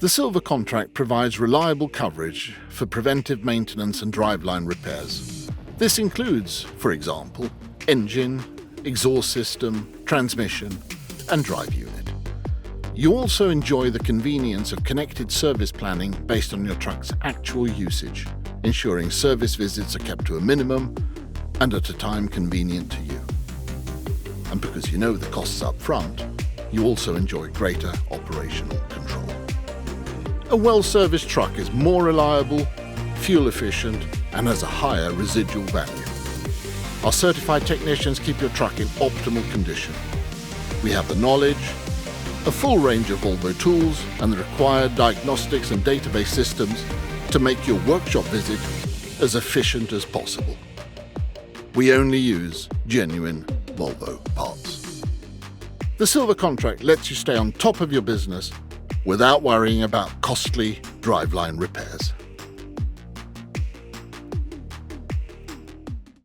The Silver Contract provides reliable coverage for preventive maintenance and driveline repairs. This includes, for example, engine, exhaust system, transmission, and drive unit. You also enjoy the convenience of connected service planning based on your truck's actual usage, ensuring service visits are kept to a minimum and at a time convenient to you. And because you know the costs up front, you also enjoy greater operational control. A well-serviced truck is more reliable, fuel efficient, and has a higher residual value. Our certified technicians keep your truck in optimal condition. We have the knowledge, a full range of Volvo tools, and the required diagnostics and database systems to make your workshop visit as efficient as possible. We only use genuine Volvo parts. The Silver Contract lets you stay on top of your business without worrying about costly driveline repairs.